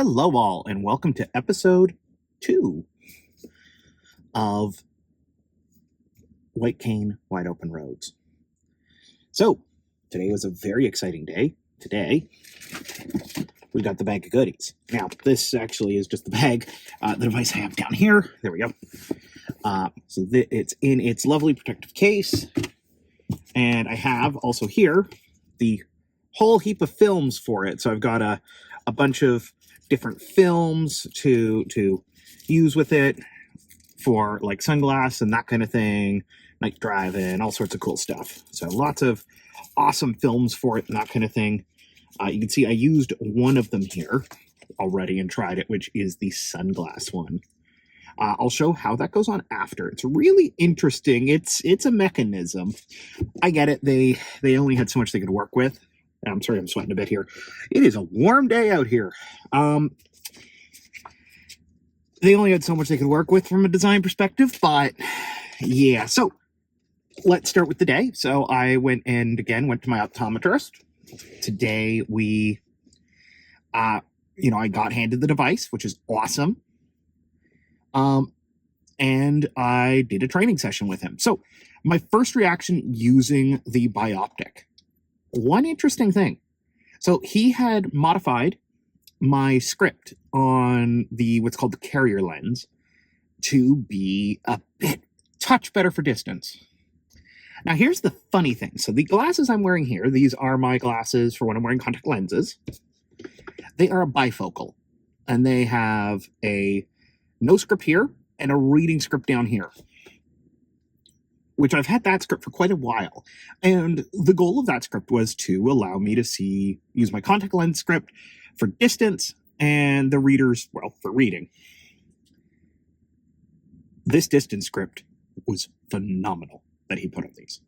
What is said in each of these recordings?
Hello, all, and welcome to episode 2 of White Cane, Wide Open Roads. So, today was a very exciting day. Today, we got the bag of goodies. Now, this actually is just the bag, the device I have down here. There we go. It's in its lovely protective case. And I have also here the whole heap of films for it. So I've got a bunch of different films to use with it for like sunglass and that kind of thing, night driving, all sorts of cool stuff. So lots of awesome films for it and that kind of thing. You can see I used one of them here already and tried it, which is the sunglass one. I'll show how that goes on after. It's really interesting. It's a mechanism. I get it. They only had so much they could work with. I'm sorry, I'm sweating a bit here. It is a warm day out here. They only had so much they could work with from a design perspective, but yeah. So let's start with the day. So I went to my optometrist. Today we, I got handed the device, which is awesome. And I did a training session with him. So my first reaction using the Bioptic. One interesting thing. So he had modified my script on what's called the carrier lens to be a touch better for distance. Now here's the funny thing. So the glasses I'm wearing here, these are my glasses for when I'm wearing contact lenses. They are a bifocal and they have a no script here and a reading script down here, which I've had that script for quite a while. And the goal of that script was to allow me to use my contact lens script for distance and the readers, for reading. This distance script was phenomenal that he put on these.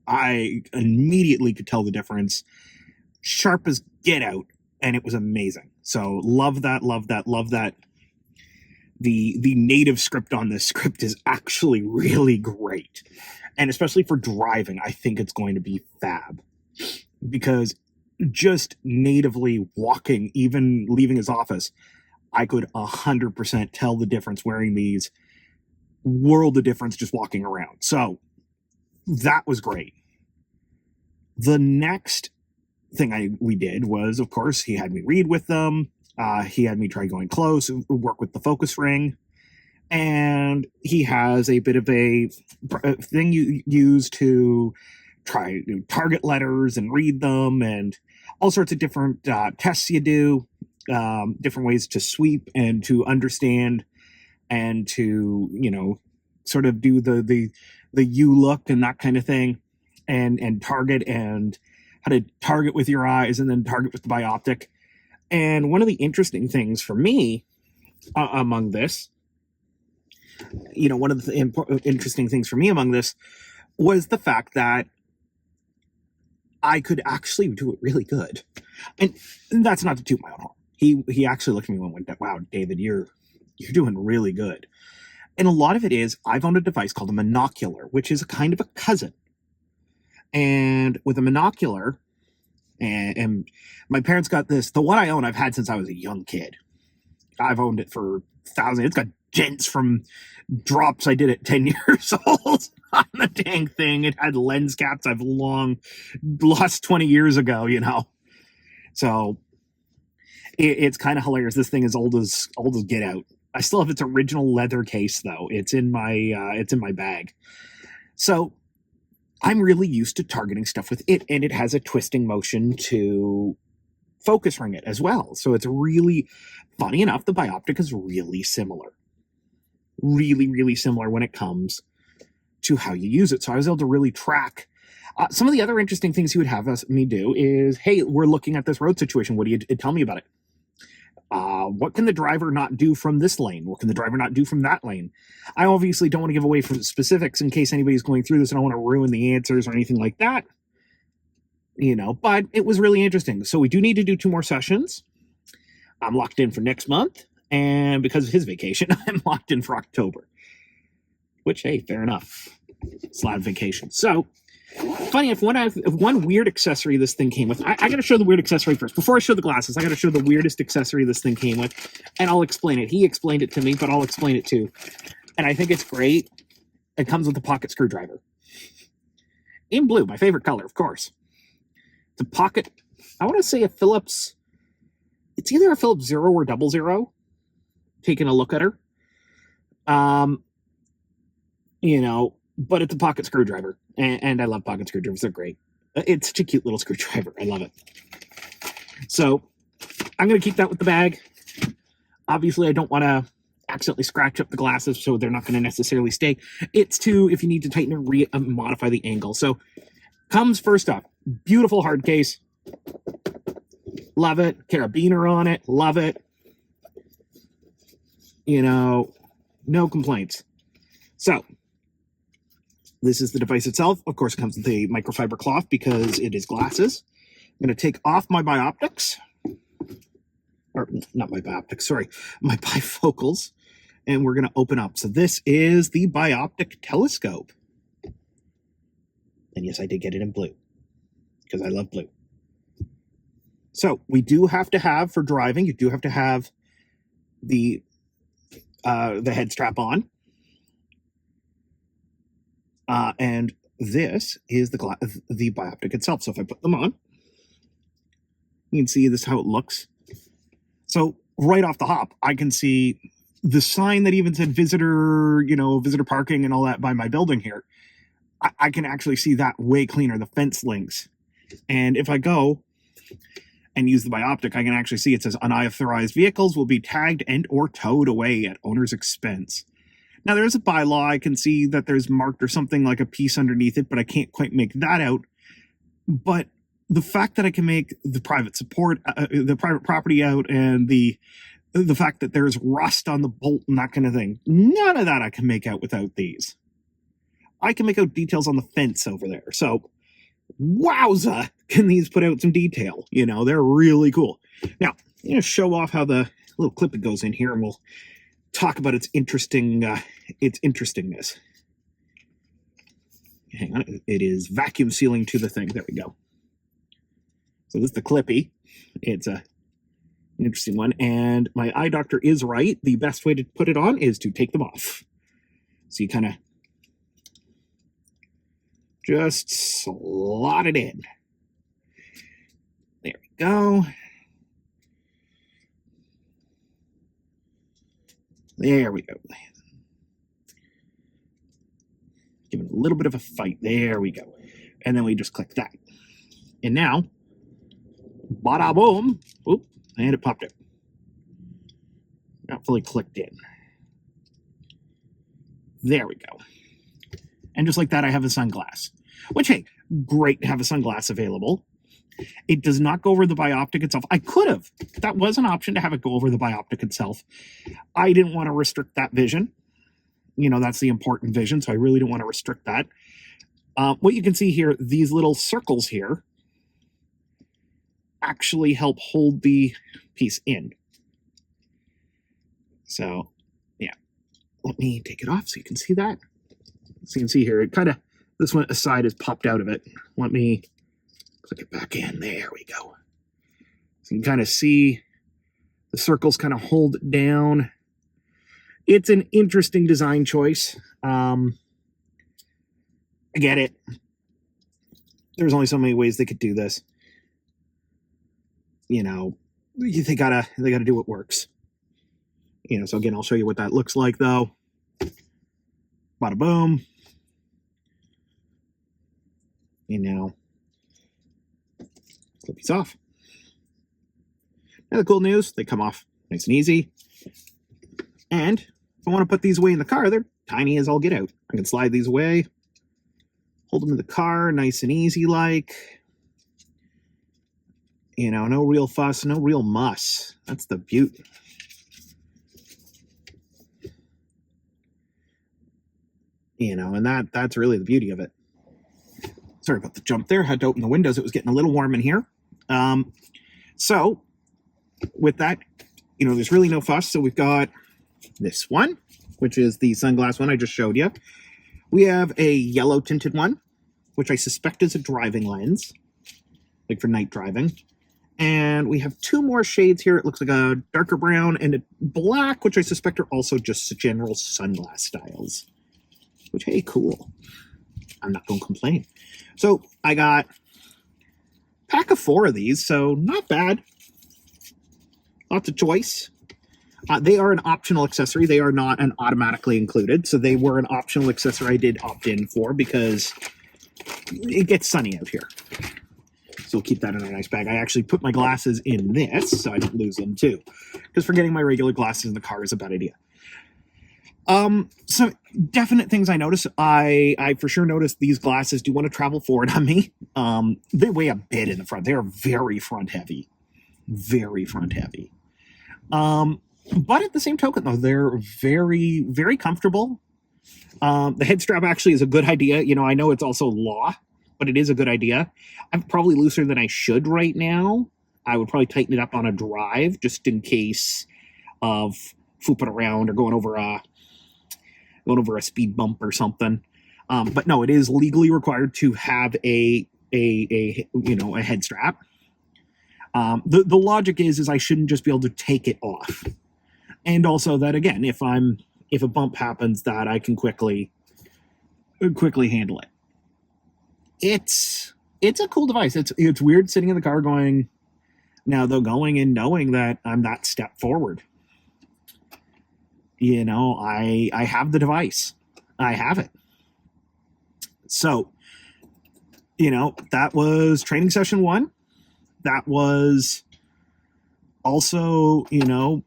I immediately could tell the difference. Sharp as get out, and it was amazing. So love that. The native script on this script is actually really great. And especially for driving, I think it's going to be fab. Because just natively walking, even leaving his office, I could 100% tell the difference wearing these. World of difference just walking around. So that was great. The next thing we did was, of course, he had me read with them. He had me try going close, work with the focus ring. And he has a bit of a thing you use to try target letters and read them and all sorts of different tests you do, different ways to sweep and to understand and to, sort of do the U look and that kind of thing and target and how to target with your eyes and then target with the Bioptic. And one of the interesting things for me among this, one of the interesting things for me among this was the fact that I could actually do it really good. And that's not to toot my own horn. He actually looked at me and went, "Wow, David, you're doing really good." And a lot of it is I've owned a device called a monocular, which is a kind of a cousin. And with a monocular, and my parents got this, the one I own I've had since I was a young kid. I've owned it for thousands. It's got dents from drops I did at 10 years old on the dang thing. It had lens caps I've long lost 20 years ago, So it's kind of hilarious. This thing is old as get out. I still have its original leather case though. It's in my bag. So I'm really used to targeting stuff with it, and it has a twisting motion to focus ring it as well. So it's really, funny enough, the Bioptic is really similar. Really, really similar when it comes to how you use it. So I was able to really track. Some of the other interesting things he would have me do is, hey, we're looking at this road situation. What do you tell me about it? What can the driver not do from this lane? What can the driver not do from that lane? I obviously don't want to give away from specifics in case anybody's going through this. I don't want to ruin the answers or anything like that. But it was really interesting. So we do need to do 2 more sessions. I'm locked in for next month. And because of his vacation, I'm locked in for October. Which, hey, fair enough. It's a lot of vacation. So Funny if one weird accessory this thing came with. I got to show the weird accessory first. Before I show the glasses, I got to show the weirdest accessory this thing came with, and I'll explain it. He explained it to me, but I'll explain it too. And I think it's great. It comes with a pocket screwdriver. In blue, my favorite color, of course. It's a pocket, I want to say a Phillips, it's either a Phillips 0 or 00. Taking a look at her. But it's a pocket screwdriver. And I love pocket screwdrivers. They're great. It's such a cute little screwdriver. I love it. So I'm going to keep that with the bag. Obviously, I don't want to accidentally scratch up the glasses, so they're not going to necessarily stay. It's if you need to tighten or modify the angle. So comes first up. Beautiful hard case. Love it. Carabiner on it. Love it. No complaints. So this is the device itself. Of course, it comes with a microfiber cloth because it is glasses. I'm going to take off my Bioptics. Or not my Bioptics, sorry. My bifocals. And we're going to open up. So this is the Bioptic Telescope. And yes, I did get it in blue. Because I love blue. So we do have to have, for driving, you do have to have the head strap on. And this is the Bioptic itself. So if I put them on, you can see this how it looks. So right off the hop, I can see the sign that even said visitor parking and all that by my building here. I can actually see that way cleaner, the fence links. And if I go and use the Bioptic, I can actually see it says unauthorized vehicles will be tagged and or towed away at owner's expense. Now there's a bylaw. I can see that there's marked or something like a piece underneath it, but I can't quite make that out. But the fact that I can make the private property out, and the fact that there's rust on the bolt and that kind of thing, none of that I can make out without these. I can make out details on the fence over there. So wowza, can these put out some detail? They're really cool. Now, I'm going to show off how the little clip it goes in here, and we'll talk about its interestingness. Hang on, it is vacuum sealing to the thing. There we go. So this is the clippy. It's an interesting one, and my eye doctor is right. The best way to put it on is to take them off. So you kind of just slot it in. There we go. There we go. Give it a little bit of a fight. There we go. And then we just click that. And now, bada boom. Oop, and it popped out. Not fully clicked in. There we go. And just like that, I have a sunglass. Which, hey, great to have a sunglass available. It does not go over the Bioptic itself. I could have. That was an option to have it go over the Bioptic itself. I didn't want to restrict that vision. That's the important vision, so I really didn't want to restrict that. What you can see here, these little circles here actually help hold the piece in. So, yeah. Let me take it off so you can see that. So you can see here, this one aside is popped out of it. Let me click it back in. There we go. So you can kind of see the circles kind of hold it down. It's an interesting design choice. I get it. There's only so many ways they could do this. They gotta do what works. So again, I'll show you what that looks like though. Bada boom. Clip these off. Now the cool news, they come off nice and easy. And if I want to put these away in the car, they're tiny as all get out. I can slide these away, hold them in the car, nice and easy like. No real fuss, no real muss. That's the beauty. And that's really the beauty of it. Sorry about the jump there. Had to open the windows. It was getting a little warm in here. So with that, there's really no fuss. So we've got this one, which is the sunglass one I just showed you. We have a yellow tinted one, which I suspect is a driving lens, like for night driving. And we have 2 more shades here. It looks like a darker brown and a black, which I suspect are also just general sunglass styles. Which, hey, cool. I'm not going to complain. So I got a pack of 4 of these, so not bad. Lots of choice. They are an optional accessory. They are not an automatically included. So they were an optional accessory I did opt in for because it gets sunny out here. So we'll keep that in a nice bag. I actually put my glasses in this so I don't lose them too. Because forgetting my regular glasses in the car is a bad idea. So definite things I notice. I for sure noticed these glasses do want to travel forward on me. They weigh a bit in the front. They are very front heavy. Very front heavy. But at the same token, though, they're very, very comfortable. The head strap actually is a good idea. You know, I know it's also law, but it is a good idea. I'm probably looser than I should right now. I would probably tighten it up on a drive just in case of fooping around or going over a speed bump or something. But no, it is legally required to have a head strap. The logic is I shouldn't just be able to take it off. And also that, again, if a bump happens, that I can quickly handle it. It's a cool device. It's weird sitting in the car going and knowing that I'm that step forward. You know, I have the device. I have it. So, you know, that was training session 1. That was also, you know,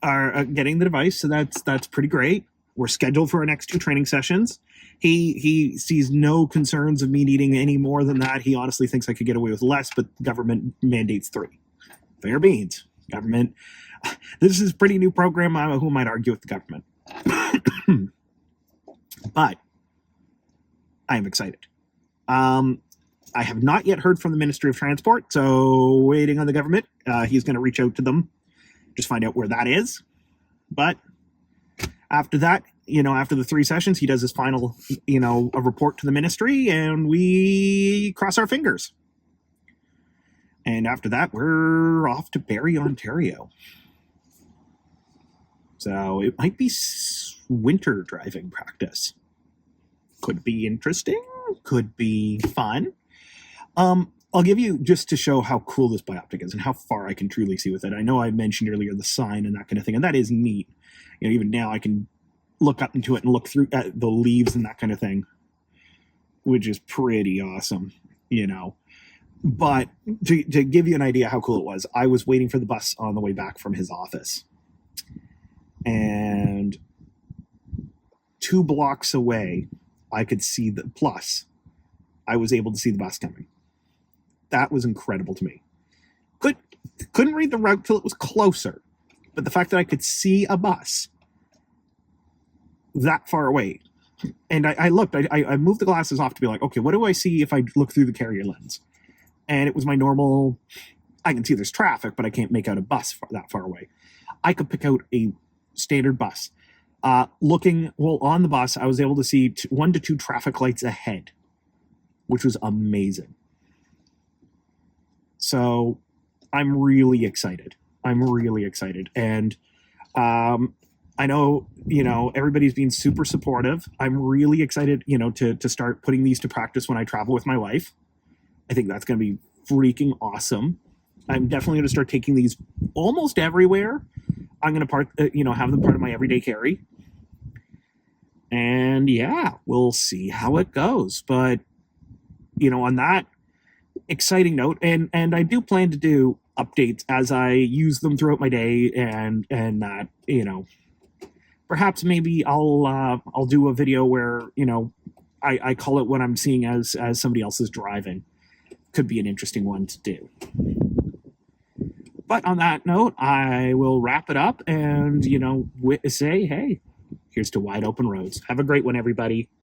our getting the device. So that's pretty great. We're scheduled for our next 2 training sessions. He sees no concerns of me needing any more than that. He honestly thinks I could get away with less, but government mandates 3. Fair beans. Government. This is a pretty new program. Who might argue with the government? But I am excited. I have not yet heard from the Ministry of Transport, so waiting on the government. He's going to reach out to them, just find out where that is. But after that, you know, after the 3 sessions, he does his final, you know, a report to the ministry, and we cross our fingers. And after that, we're off to Barrie, Ontario. So it might be winter driving practice. Could be interesting. Could be fun. I'll give you, just to show how cool this Bioptic is and how far I can truly see with it. I know I mentioned earlier the sign and that kind of thing, and that is neat. You know, even now I can look up into it and look through at the leaves and that kind of thing, which is pretty awesome, you know. But to give you an idea how cool it was, I was waiting for the bus on the way back from his office. And 2 blocks away, I could see the plus. I was able to see the bus coming. That was incredible to me. Couldn't read the route till it was closer, but the fact that I could see a bus that far away, and I looked, I moved the glasses off to be like, okay, what do I see if I look through the carrier lens? And it was my normal, I can see there's traffic, but I can't make out a bus that far away. I could pick out a standard bus. Looking, well, on the bus, I was able to see 1 to 2 traffic lights ahead, which was amazing. So I'm really excited. And I know, you know, everybody's been super supportive. I'm really excited, you know, to start putting these to practice when I travel with my wife. I think that's going to be freaking awesome. I'm definitely going to start taking these almost everywhere. I'm going to have them part of my everyday carry. And yeah, we'll see how it goes. But, you know, on that exciting note, and I do plan to do updates as I use them throughout my day, and that, you know, perhaps maybe I'll do a video where, you know, I call it what I'm seeing as somebody else is driving. Could be an interesting one to do. But on that note, I will wrap it up and, you know, say, hey, here's to wide open roads. Have a great one, everybody.